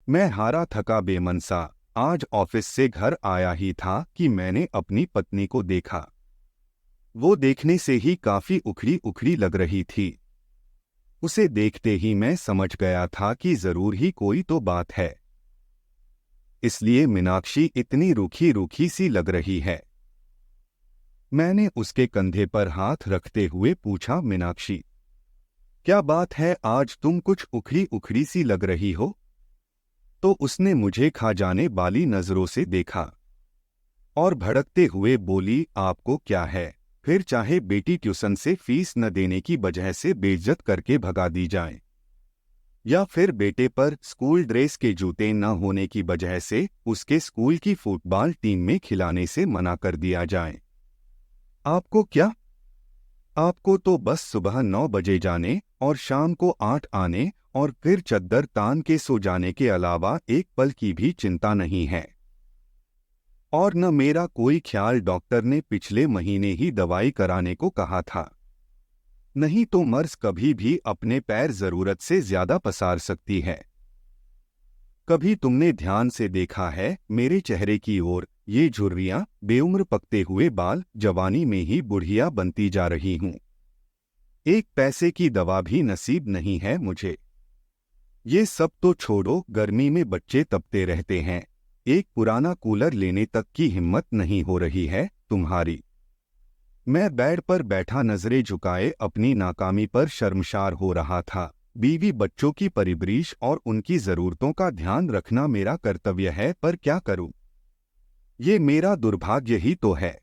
मैं हारा थका बेमन सा आज ऑफिस से घर आया ही था कि मैंने अपनी पत्नी को देखा। वो देखने से ही काफी उखड़ी उखड़ी लग रही थी। उसे देखते ही मैं समझ गया था कि जरूर ही कोई तो बात है। इसलिए मीनाक्षी इतनी रूखी रूखी सी लग रही है। मैंने उसके कंधे पर हाथ रखते हुए पूछा, मीनाक्षी क्या बात है, आज तुम कुछ उखड़ी उखड़ी सी लग रही हो? तो उसने मुझे खा जाने वाली नजरों से देखा और भड़कते हुए बोली, आपको क्या है? फिर चाहे बेटी ट्यूशन से फीस न देने की वजह से बेइज्जत करके भगा दी जाए, या फिर बेटे पर स्कूल ड्रेस के जूते न होने की वजह से उसके स्कूल की फुटबॉल टीम में खिलाने से मना कर दिया जाए। आपको क्या? आपको तो बस सुबह 9 बजे जाने और शाम को 8 आने और फिर चद्दर तान के सो जाने के अलावा एक पल की भी चिंता नहीं है। और न मेरा कोई ख्याल, डॉक्टर ने पिछले महीने ही दवाई कराने को कहा था। नहीं तो मर्ज कभी भी अपने पैर जरूरत से ज्यादा पसार सकती है। कभी तुमने ध्यान से देखा है मेरे चेहरे की ओर? ये झुर्रियां, बेउम्र पकते हुए बाल, जवानी में ही बुढ़िया बनती जा रही हूं। एक पैसे की दवा भी नसीब नहीं है मुझे। ये सब तो छोड़ो, गर्मी में बच्चे तपते रहते हैं, एक पुराना कूलर लेने तक की हिम्मत नहीं हो रही है तुम्हारी। मैं बेड पर बैठा नजरें झुकाए अपनी नाकामी पर शर्मसार हो रहा था। बीवी बच्चों की परवरिश और उनकी जरूरतों का ध्यान रखना मेरा कर्तव्य है, पर क्या करूं? ये मेरा दुर्भाग्य ही तो है।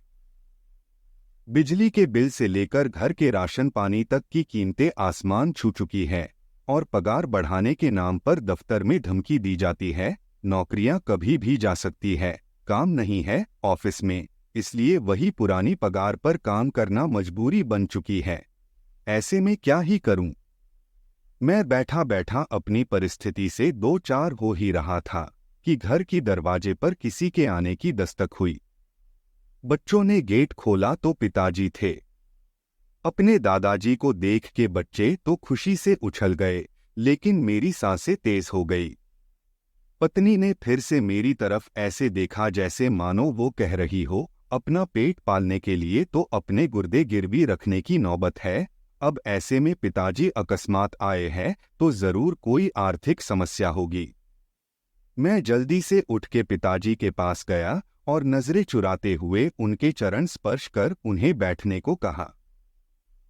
बिजली के बिल से लेकर घर के राशन पानी तक की कीमतें आसमान छू चुकी है और पगार बढ़ाने के नाम पर दफ्तर में धमकी दी जाती है। नौकरियां कभी भी जा सकती है, काम नहीं है ऑफिस में, इसलिए वही पुरानी पगार पर काम करना मजबूरी बन चुकी है। ऐसे में क्या ही करूं? मैं बैठा बैठा अपनी परिस्थिति से दो चार हो ही रहा था कि घर की दरवाजे पर किसी के आने की दस्तक हुई। बच्चों ने गेट खोला तो पिताजी थे। अपने दादाजी को देख के बच्चे तो खुशी से उछल गए, लेकिन मेरी सांसें तेज हो गई। पत्नी ने फिर से मेरी तरफ ऐसे देखा जैसे मानो वो कह रही हो, अपना पेट पालने के लिए तो अपने गुर्दे गिरवी रखने की नौबत है। अब ऐसे में पिताजी अकस्मात आए हैं तो जरूर कोई आर्थिक समस्या होगी। मैं जल्दी से उठ के पिताजी के पास गया और नजरें चुराते हुए उनके चरण स्पर्श कर उन्हें बैठने को कहा।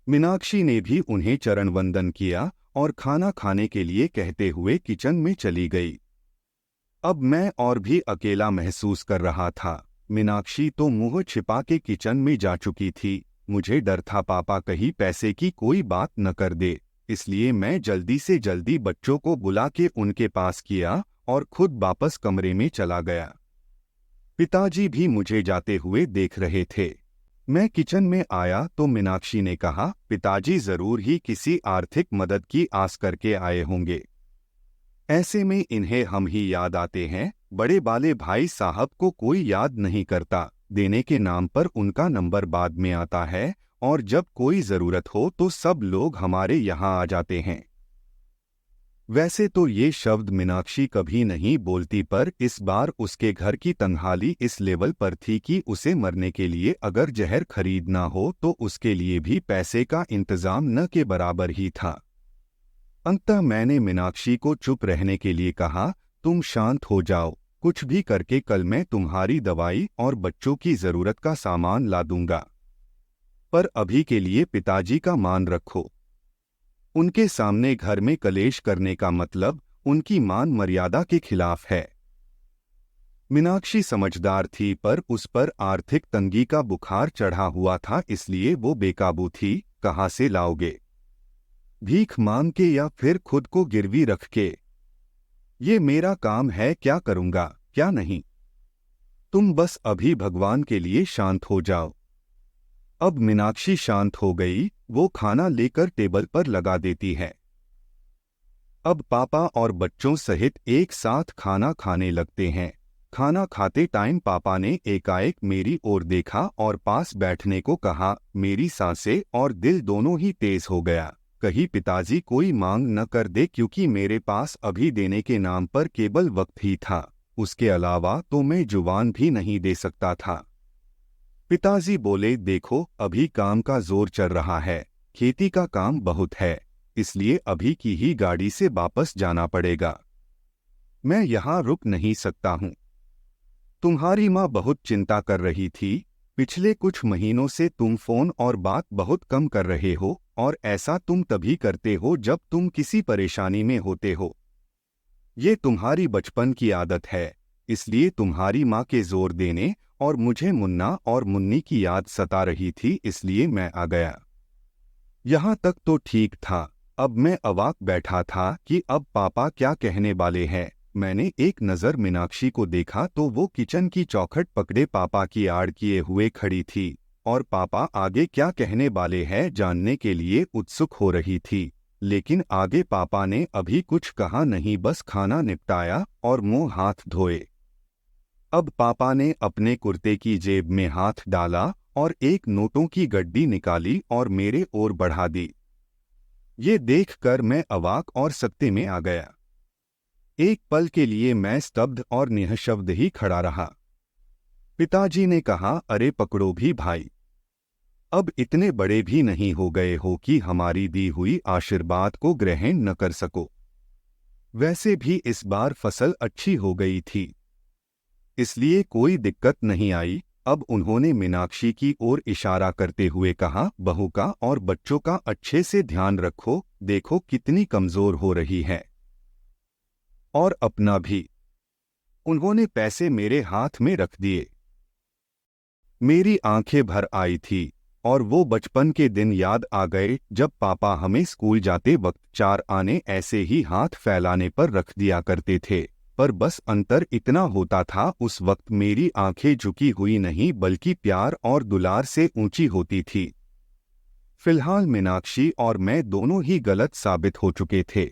मीनाक्षी ने भी उन्हें चरण वंदन किया और खाना खाने के लिए कहते हुए किचन में चली गई। अब मैं और भी अकेला महसूस कर रहा था। मीनाक्षी तो मुंह छिपा के किचन में जा चुकी थी। मुझे डर था पापा कहीं पैसे की कोई बात न कर दे, इसलिए मैं जल्दी से जल्दी बच्चों को बुला के उनके पास किया और खुद वापस कमरे में चला गया। पिताजी भी मुझे जाते हुए देख रहे थे। मैं किचन में आया तो मीनाक्षी ने कहा, पिताजी जरूर ही किसी आर्थिक मदद की आस करके आए होंगे। ऐसे में इन्हें हम ही याद आते हैं। बड़े वाले भाई साहब को कोई याद नहीं करता, देने के नाम पर उनका नंबर बाद में आता है और जब कोई जरूरत हो तो सब लोग हमारे यहाँ आ जाते हैं। वैसे तो ये शब्द मीनाक्षी कभी नहीं बोलती, पर इस बार उसके घर की तन्हाली इस लेवल पर थी कि उसे मरने के लिए अगर जहर खरीदना हो तो उसके लिए भी पैसे का इंतजाम न के बराबर ही था। अंततः मैंने मीनाक्षी को चुप रहने के लिए कहा, तुम शांत हो जाओ, कुछ भी करके कल मैं तुम्हारी दवाई और बच्चों की जरूरत का सामान ला दूंगा, पर अभी के लिए पिताजी का मान रखो। उनके सामने घर में कलेश करने का मतलब उनकी मान मर्यादा के खिलाफ है। मीनाक्षी समझदार थी, पर उस पर आर्थिक तंगी का बुखार चढ़ा हुआ था, इसलिए वो बेकाबू थी। कहाँ से लाओगे? भीख मांग के या फिर खुद को गिरवी रख के? ये मेरा काम है, क्या करूंगा क्या नहीं। तुम बस अभी भगवान के लिए शांत हो जाओ। अब मीनाक्षी शांत हो गई। वो खाना लेकर टेबल पर लगा देती है। अब पापा और बच्चों सहित एक साथ खाना खाने लगते हैं। खाना खाते टाइम पापा ने एकाएक मेरी ओर देखा और पास बैठने को कहा। मेरी सांसें और दिल दोनों ही तेज हो गया। कहीं पिताजी कोई मांग न कर दे, क्योंकि मेरे पास अभी देने के नाम पर केवल वक्त ही था। उसके अलावा तो मैं जुबान भी नहीं दे सकता था। पिताजी बोले, देखो अभी काम का जोर चल रहा है, खेती का काम बहुत है, इसलिए अभी की ही गाड़ी से वापस जाना पड़ेगा। मैं यहाँ रुक नहीं सकता हूँ। तुम्हारी माँ बहुत चिंता कर रही थी। पिछले कुछ महीनों से तुम फोन और बात बहुत कम कर रहे हो, और ऐसा तुम तभी करते हो जब तुम किसी परेशानी में होते हो। ये तुम्हारी बचपन की आदत है, इसलिए तुम्हारी माँ के जोर देने और मुझे मुन्ना और मुन्नी की याद सता रही थी, इसलिए मैं आ गया। यहाँ तक तो ठीक था। अब मैं अवाक बैठा था कि अब पापा क्या कहने वाले हैं। मैंने एक नज़र मीनाक्षी को देखा तो वो किचन की चौखट पकड़े पापा की आड़ किए हुए खड़ी थी, और पापा आगे क्या कहने वाले हैं जानने के लिए उत्सुक हो रही थी। लेकिन आगे पापा ने अभी कुछ कहा नहीं, बस खाना निपटाया और मुंह हाथ धोए। अब पापा ने अपने कुर्ते की जेब में हाथ डाला और एक नोटों की गड्डी निकाली और मेरे ओर बढ़ा दी। ये देखकर मैं अवाक और सकते में आ गया। एक पल के लिए मैं स्तब्ध और निःशब्द ही खड़ा रहा। पिताजी ने कहा, अरे पकड़ो भी भाई, अब इतने बड़े भी नहीं हो गए हो कि हमारी दी हुई आशीर्वाद को ग्रहण न कर सको। वैसे भी इस बार फसल अच्छी हो गई थी, इसलिए कोई दिक्कत नहीं आई। अब उन्होंने मीनाक्षी की ओर इशारा करते हुए कहा, बहू का और बच्चों का अच्छे से ध्यान रखो, देखो कितनी कमजोर हो रही है, और अपना भी। उन्होंने पैसे मेरे हाथ में रख दिए। मेरी आंखें भर आई थी, और वो बचपन के दिन याद आ गए जब पापा हमें स्कूल जाते वक्त 4 आने ऐसे ही हाथ फैलाने पर रख दिया करते थे। पर बस अंतर इतना होता था, उस वक्त मेरी आंखें झुकी हुई नहीं बल्कि प्यार और दुलार से ऊंची होती थी। फिलहाल मीनाक्षी और मैं दोनों ही गलत साबित हो चुके थे,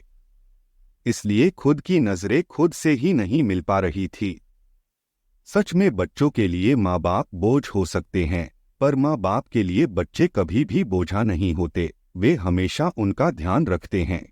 इसलिए खुद की नजरें खुद से ही नहीं मिल पा रही थी। सच में बच्चों के लिए माँ बाप बोझ हो सकते हैं, पर माँ बाप के लिए बच्चे कभी भी बोझा नहीं होते, वे हमेशा उनका ध्यान रखते हैं।